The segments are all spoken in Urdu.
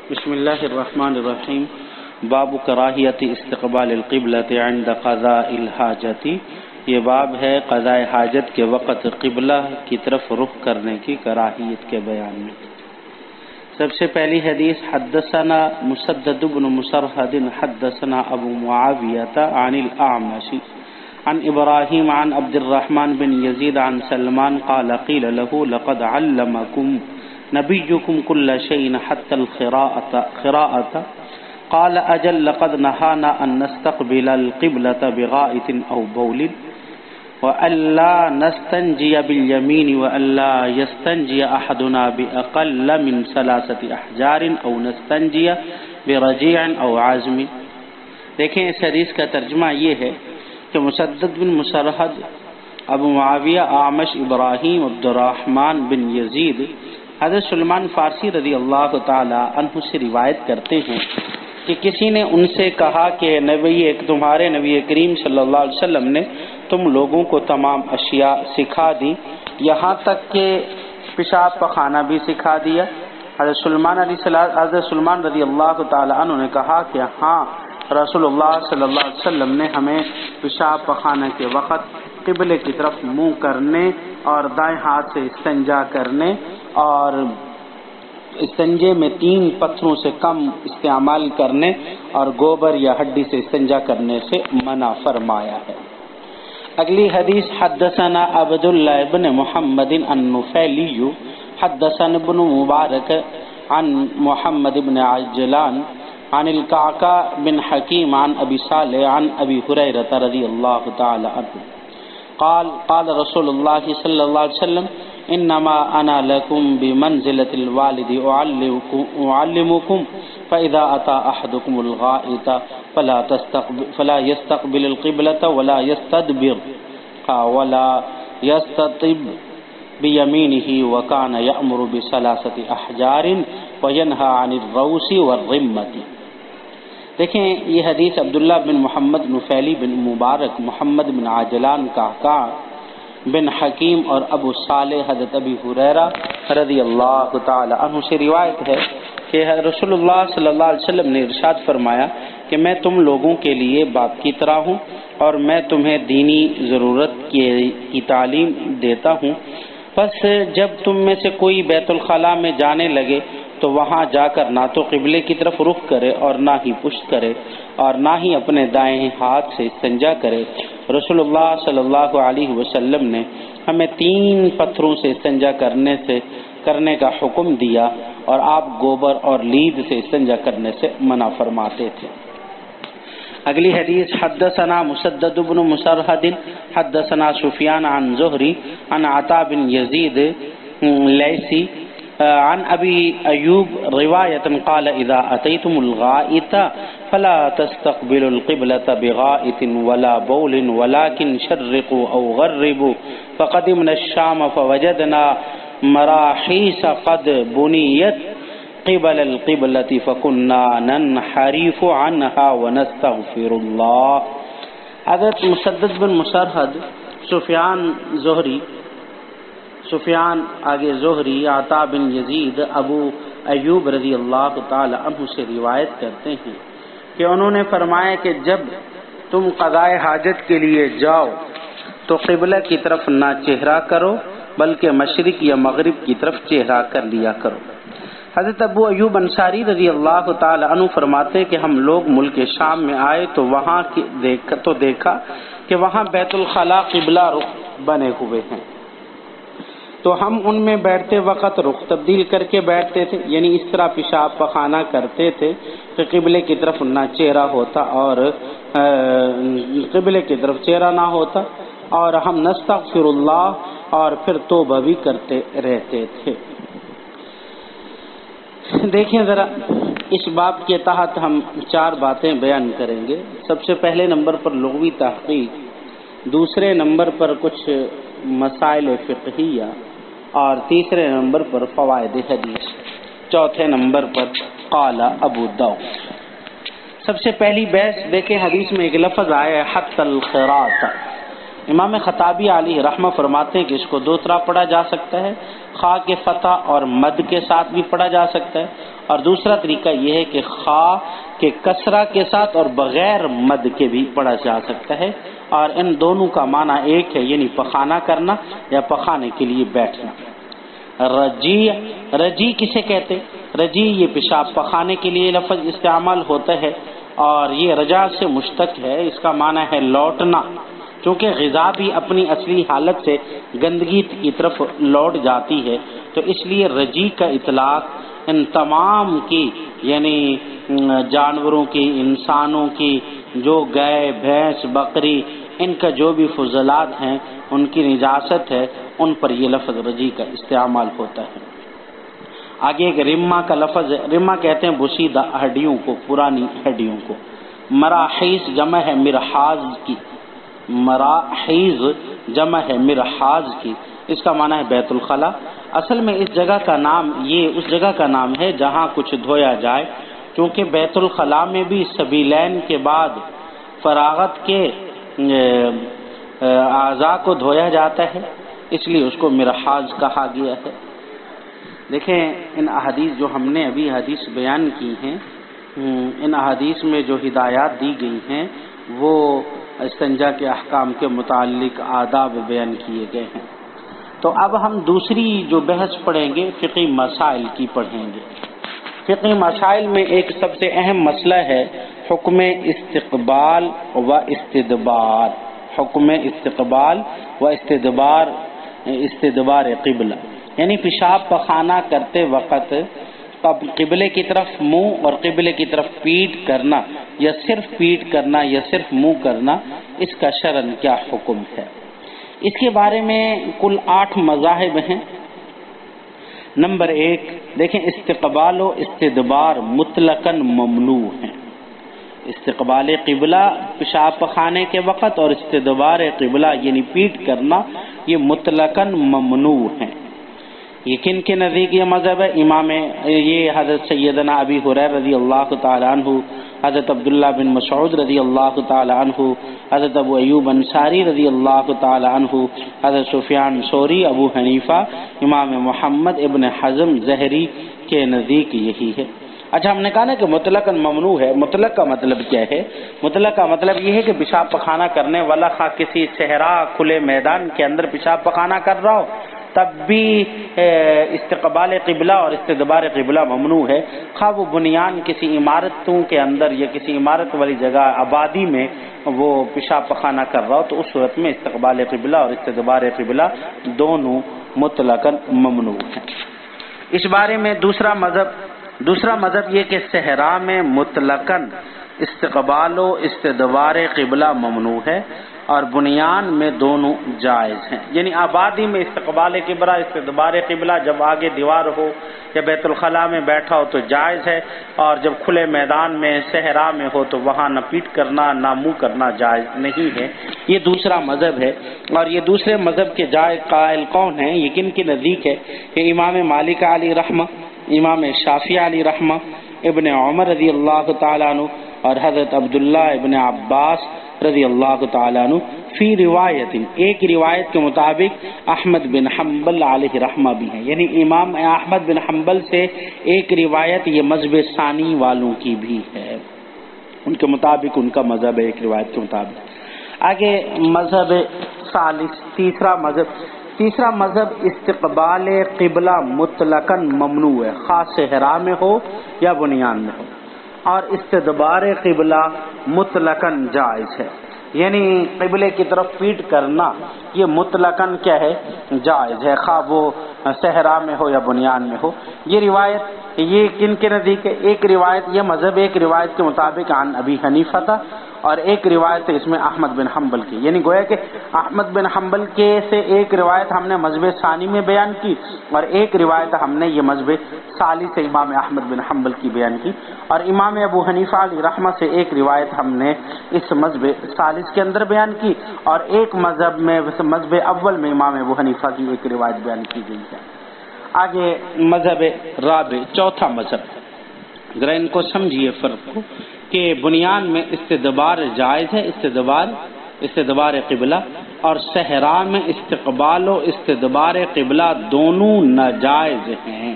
بسم اللہ الرحمن الرحیم۔ باب کراہیت استقبال القبلۃ عند قضاء الحاجۃ، یہ باب ہے قضاء حاجت کے وقت قبلہ کی طرف رخ کرنے کی کراہیت کے بیان میں۔ سب سے پہلی حدیث حدثنا مسدد بن مسرہد حدثنا ابو معاویہ عن الاعمش عن ابراہیم عن عبد الرحمن بن یزید عن سلمان قال قیل له لقد علمکم نبیکم کل شیء حتى القراءة قال اجل لقد نهانا ان نستقبل القبلة بغائط او بول وألا نستنجي باليمين وألا يستنجي أحدنا بأقل من 3 أحجار أو نستنجي برجيع أو عزم۔ دیکھیں اس حدیث کا ترجمہ یہ ہے کہ مسدد بن مسرہد، ابو معاویہ، اعمش، ابراہیم، عبد الرحمن بن یزید حضرت سلمان فارسی رضی اللہ تعالی عنہ سے روایت کرتے ہیں کہ کسی نے ان سے کہا کہ تمہارے نبی کریم صلی اللہ علیہ وسلم نے تم لوگوں کو تمام اشیاء سکھا دی، یہاں تک کہ پیشاب پخانہ بھی سکھا دیا۔ حضرت سلمان رضی اللہ تعالی عنہ نے کہا کہ ہاں، رسول اللہ صلی اللہ علیہ وسلم نے ہمیں پیشاب پخانہ کے وقت قبلے کی طرف منہ کرنے اور دائیں ہاتھ سے استنجا کرنے اور استنجے میں 3 پتھروں سے کم استعمال کرنے اور گوبر یا ہڈی سے استنجا کرنے سے منع فرمایا ہے۔ اگلی حدیث حدثنا عبد اللہ بن محمد النفیلی حدثنا ابن مبارک عن محمد بن عجلان عن القعقاع بن حکیم عن ابی صالح عن ابی ہریرہ رضی اللہ تعالی عنہ قال قال رسول اللہ صلی اللہ علیہ وسلم انما انا لکم بمنزلۃ الوالد اعلمکم فاذا اتى احدکم الغائط فلا يستقبل القبلة ولا يستدبر ولا يستطب بيمينه وكان يأمر ب3 أحجار وينهى عن الروس والرمة۔ دیکھیں یہ حدیث عبداللہ بن محمد نفیلی بن مبارک، محمد بن عجلان، قعقاع بن حکیم اور ابو صالح حضرت ابی ہریرہ رضی اللہ تعالی عنہ سے روایت ہے کہ رسول اللہ صلی اللہ علیہ وسلم نے ارشاد فرمایا کہ میں تم لوگوں کے لیے باپ کی طرح ہوں اور میں تمہیں دینی ضرورت کی تعلیم دیتا ہوں، پس جب تم میں سے کوئی بیت الخلاء میں جانے لگے تو وہاں جا کر نہ تو قبلے کی طرف رخ کرے اور نہ ہی پشت کرے اور نہ ہی اپنے دائیں ہاتھ سے استنجا کرے۔ رسول اللہ صلی اللہ علیہ وسلم نے ہمیں 3 پتھروں سے استنجا کرنے کا حکم دیا اور آپ گوبر اور لید سے استنجا کرنے سے منع فرماتے تھے۔ اگلی حدیث حدثنا مسدد بن مسرہد حدثنا سفیان عن زہری عن عطا بن یزید لیثی عن ابی ایوب روایتا قال اذا اتیتم الغائط فلا تستقبلوا القبلة بغائط ولا بول ولكن شرقوا او غربوا فقدمنا الشام فوجدنا مراحیس قد بنیت قبل القبلة فكنا ننحرف عنها ونستغفر اللہ۔ حضرت مسدد بن مسرہد، سفیان آگے زہری، عطا بن یزید، ابو ایوب رضی اللہ تعالی عنہ سے روایت کرتے ہیں کہ انہوں نے فرمایا کہ جب تم قضاء حاجت کے لیے جاؤ تو قبلہ کی طرف نہ چہرہ کرو بلکہ مشرق یا مغرب کی طرف چہرہ کر لیا کرو۔ حضرت ابو ایوب انصاری رضی اللہ تعالی عنہ فرماتے کہ ہم لوگ ملک شام میں آئے تو وہاں دیکھا کہ وہاں بیت الخلاء قبلہ رخ بنے ہوئے ہیں، تو ہم ان میں بیٹھتے وقت رخ تبدیل کر کے بیٹھتے تھے، یعنی اس طرح پیشاب پخانہ کرتے تھے کہ قبلے کی طرف نہ چہرہ ہوتا اور قبلے کی طرف چہرہ نہ ہوتا، اور ہم نستغفر اللہ اور پھر توبہ بھی کرتے رہتے تھے۔ دیکھیں ذرا اس باب کے تحت ہم 4 باتیں بیان کریں گے۔ سب سے پہلے نمبر پر لغوی تحقیق، دوسرے نمبر پر کچھ مسائل فقہیہ، اور تیسرے نمبر پر فوائد حدیث، چوتھے نمبر پر قال ابو داؤد۔ سب سے پہلی بحث دیکھیں، حدیث میں ایک لفظ آیا ہے حتی القراءۃ، امام خطابی علیہ رحمہ فرماتے ہیں کہ اس کو دو طرح پڑھا جا سکتا ہے، خا کے فتح اور مد کے ساتھ بھی پڑھا جا سکتا ہے، اور دوسرا طریقہ یہ ہے کہ خا کے کسرہ کے ساتھ اور بغیر مد کے بھی پڑھا جا سکتا ہے، اور ان دونوں کا معنی ایک ہے، یعنی پخانہ کرنا یا پخانے کے لیے بیٹھنا۔ رجی کسے کہتے؟ رجی یہ پیشاب پخانے کے لیے لفظ استعمال ہوتا ہے، اور یہ رجا سے مشتق ہے، اس کا معنی ہے لوٹنا، چونکہ غذا بھی اپنی اصلی حالت سے گندگی کی طرف لوٹ جاتی ہے، تو اس لیے رجی کا اطلاق ان تمام کی، یعنی جانوروں کی، انسانوں کی، جو گائے بھینس بکری ان کا جو بھی فضلات ہیں ان کی نجاست ہے، ان پر یہ لفظ رجی کا استعمال ہوتا ہے۔ آگے ایک رما کا لفظ ہے، رما کہتے ہیں بسیدہ ہڈیوں کو، پرانی ہڈیوں کو۔ مراحیز جمع ہے مرحاز کی، مراحیز جمع ہے مرحاز کی، اس کا معنی ہے بیت الخلا۔ اصل میں اس جگہ کا نام، یہ اس جگہ کا نام ہے جہاں کچھ دھویا جائے، کیونکہ بیت الخلا میں بھی سبیلین کے بعد فراغت کے اعضاء کو دھویا جاتا ہے، اس لیے اس کو مرحاز کہا گیا ہے۔ دیکھیں ان احادیث جو ہم نے ابھی حدیث بیان کی ہیں، ان احادیث میں جو ہدایات دی گئی ہیں وہ استنجا کے احکام کے متعلق آداب بیان کیے گئے ہیں۔ تو اب ہم دوسری جو بحث پڑھیں گے فقہی مسائل کی پڑھیں گے۔ فقہی مسائل میں ایک سب سے اہم مسئلہ ہے حکم استقبال و استدبار، حکم استقبال و استدبار قبلہ، یعنی پیشاب پخانہ کرتے وقت قبلے کی طرف منہ اور قبلے کی طرف پیٹ کرنا، یا صرف پیٹ کرنا یا صرف منہ کرنا، اس کا شرعاً کیا حکم ہے؟ اس کے بارے میں کل 8 مذاہب ہیں۔ نمبر 1 دیکھیں، استقبال و استدبار مطلقاً ممنوع ہیں۔ استقبال قبلہ پیشاب پخانے کے وقت اور استدبار قبلہ یعنی پیٹ کرنا یہ مطلقاً ممنوع ہیں۔ یہ کن کے نزدیک یہ مذہب ہے؟ امام یہ حضرت سیدنا ابی ہریرہ رضی اللہ تعالی عنہ، حضرت عبداللہ بن مسعود رضی اللہ تعالی عنہ، حضرت ابو ایوب انصاری رضی اللہ تعالی عنہ، حضرت سفیان ثوری، ابو حنیفہ، امام محمد ابن حزم ظہری کے نزدیک یہی ہے۔ اچھا، ہم نے کہا نا کہ مطلقاً ممنوع ہے، مطلق کا مطلب کیا ہے؟ مطلق کا مطلب یہ ہے کہ پیشاب پخانہ کرنے والا خواہ کسی صحرا کھلے میدان کے اندر پیشاب پخانہ کر رہا ہو تب بھی استقبال قبلہ اور استدبار قبلہ ممنوع ہے، خواہ وہ بنیان کسی عمارتوں کے اندر یا کسی عمارت والی جگہ آبادی میں وہ پیشاب پخانہ کر رہا ہو، تو اس صورت میں استقبال قبلہ اور استدبار قبلہ دونوں مطلقاً ممنوع ہیں۔ اس بارے میں دوسرا مذہب یہ کہ صحرا میں مطلقاً استقبال و استدبار قبلہ ممنوع ہے اور بنیان میں دونوں جائز ہیں، یعنی آبادی میں استقبال قبلہ استدبار قبلہ جب آگے دیوار ہو یا بیت الخلاء میں بیٹھا ہو تو جائز ہے، اور جب کھلے میدان میں صحرا میں ہو تو وہاں نہ پیٹ کرنا نہ منہ کرنا جائز نہیں ہے۔ یہ دوسرا مذہب ہے، اور یہ دوسرے مذہب کے جائز قائل کون ہیں؟ یہ کن کے نزدیک ہے؟ کہ امام مالک علیہ رحمہ، امام شافعی علیہ رحمہ، ابن عمر رضی اللہ تعالیٰ عنہ اور حضرت عبداللہ ابن عباس رضی اللہ تعالیٰ عنہ، فی روایت، ایک روایت کے مطابق احمد بن حنبل علیہ رحمہ بھی ہیں، یعنی امام احمد بن حنبل سے ایک روایت یہ مذہب ثانی والوں کی بھی ہے، ان کے مطابق ان کا مذہب ہے ایک روایت کے مطابق۔ آگے مذہب ثالث، تیسرا مذہب استقبال قبلہ مطلقاً ممنوع ہے، خاص صحرا میں ہو یا بنیان میں ہو، اور استدبار قبلہ مطلقاً جائز ہے، یعنی قبلے کی طرف پیٹ کرنا یہ مطلقاً کیا ہے؟ جائز ہے، خواہ وہ صحرا میں ہو یا بنیان میں ہو۔ یہ روایت یہ کن کے نزدیک ہے؟ ایک روایت یہ مذہب ایک روایت کے مطابق عن ابی حنیفہ تھا، اور ایک روایت ہے اس میں احمد بن حنبل کی، یعنی گویا کہ احمد بن حنبل کے سے ایک روایت ہم نے مذہب ثانی میں بیان کی، اور ایک روایت ہم نے یہ مذہب ثالث سے امام احمد بن حنبل کی بیان کی، اور امام ابو حنیفہ علیہ رحمہ سے ایک روایت ہم نے اس مذہب ثالث کے اندر بیان کی، اور ایک مذہب اول میں امام ابو حنیفہ کی ایک روایت بیان کی گئی ہے۔ آگے مذہب رابع، چوتھا مذہب، ذرا ان کو سمجھیے فرق کو، کہ بنیان میں استدبار جائز ہے، استدبار قبلہ، اور صحرا میں استقبال و استدبار قبلہ دونوں ناجائز ہیں۔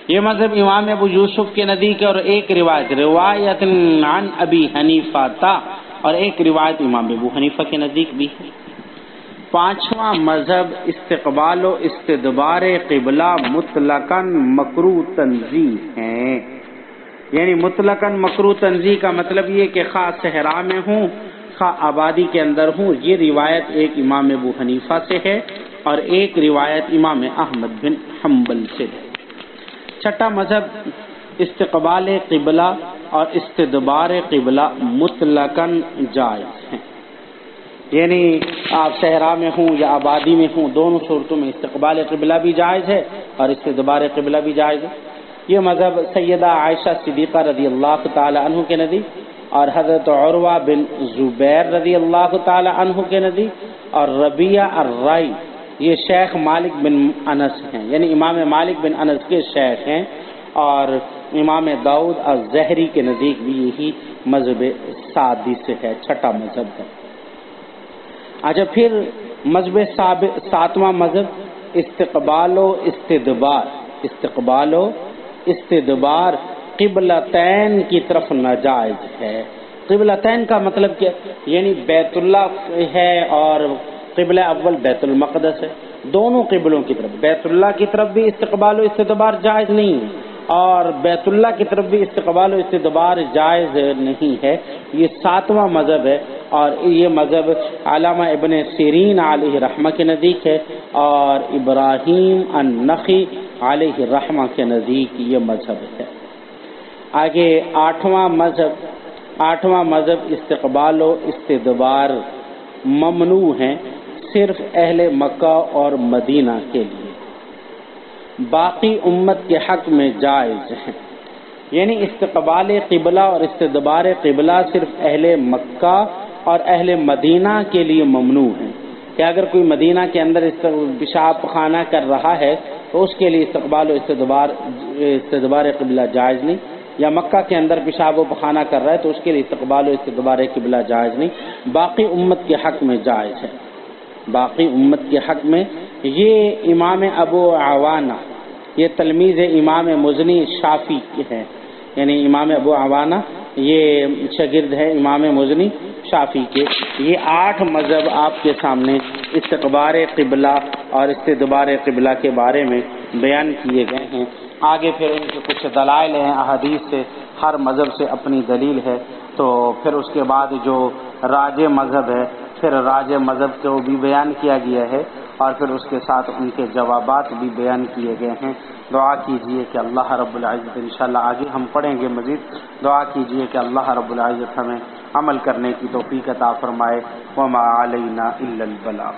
یہ مذہب امام ابو یوسف کے نزدیک ہے، اور ایک روایت عن ابی حنیفہ تھا، اور ایک روایت امام ابو حنیفہ کے نزدیک بھی ہے۔ پانچواں مذہب استقبال و استدبار قبلہ مطلقاً مکروہ تنزیہ ہیں، یعنی مطلقاً مکروہ تنزیہ کا مطلب یہ کہ خواہ صحرا میں ہوں خواہ آبادی کے اندر ہوں۔ یہ روایت ایک امام ابو حنیفہ سے ہے اور ایک روایت امام احمد بن حنبل سے ہے۔ چھٹا مذہب استقبال قبلہ اور استدبار قبلہ مطلقاً جائز ہیں، یعنی آپ صحرا میں ہوں یا آبادی میں ہوں، دونوں صورتوں میں استقبال قبلہ بھی جائز ہے اور استدبار قبلہ بھی جائز ہے۔ یہ مذہب سیدہ عائشہ صدیقہ رضی اللہ تعالی عنہ کے نزدیک اور حضرت عروہ بن زبیر رضی اللہ تعالی عنہ کے نزدیک اور ربیعہ الرائی یہ شیخ مالک بن انس ہیں، یعنی امام مالک بن انس کے شیخ ہیں، اور امام داؤد الظہری کے نزدیک بھی یہی مذہب سادس ہے، چھٹا مذہب ہے۔ اچھا، پھر مذہب ساتواں مذہب استقبال و استدبار قبلتین کی طرف ناجائز ہے۔ قبلتین کا مطلب کیا؟ یعنی بیت اللہ ہے اور قبلہ اول بیت المقدس ہے، دونوں قبلوں کی طرف، بیت اللہ کی طرف بھی استقبال و استدبار جائز نہیں ہے اور بیت اللہ کی طرف بھی استقبال و استدبار جائز نہیں ہے۔ یہ ساتواں مذہب ہے، اور یہ مذہب علامہ ابن سیرین علیہ رحمہ کے نزدیک ہے اور ابراہیم النخعی علیہ رحمہ کے نزدیک یہ مذہب ہے۔ آگے آٹھواں مذہب استقبال و استدبار ممنوع ہیں، صرف اہل مکہ اور مدینہ کے لیے، باقی امت کے حق میں جائز ہیں۔ یعنی استقبال قبلہ اور استدبار قبلہ صرف اہل مکہ اور اہل مدینہ کے لیے ممنوع ہے، کہ اگر کوئی مدینہ کے اندر پیشاب خانہ کر رہا ہے تو اس کے لیے استقبال و استدبار قبلہ جائز نہیں، یا مکہ کے اندر پیشاب و پخانہ کر رہا ہے تو اس کے لیے استقبال و استدبار قبلہ جائز نہیں، باقی امت کے حق میں جائز ہے، باقی امت کے حق میں۔ یہ امام ابو عوانہ، یہ تلمیذ امام مزنی شافعی ہے، یعنی امام ابو عوانہ یہ شاگرد ہے امام مزنی شافعی کے۔ یہ 8 مذہب آپ کے سامنے استقبال قبلہ اور استدبار قبلہ کے بارے میں بیان کیے گئے ہیں۔ آگے پھر ان کے کچھ دلائل ہیں، احادیث سے، ہر مذہب سے اپنی دلیل ہے، تو پھر اس کے بعد جو راجح مذہب ہے، پھر راجح مذہب کو بھی بیان کیا گیا ہے، اور پھر اس کے ساتھ ان کے جوابات بھی بیان کیے گئے ہیں۔ دعا کیجئے کہ اللہ رب العزت، انشاءاللہ آگے ہم پڑھیں گے مزید، دعا کیجئے کہ اللہ رب العزت ہمیں عمل کرنے کی توفیق عطا فرمائے۔ وما علینا الا البلاغ۔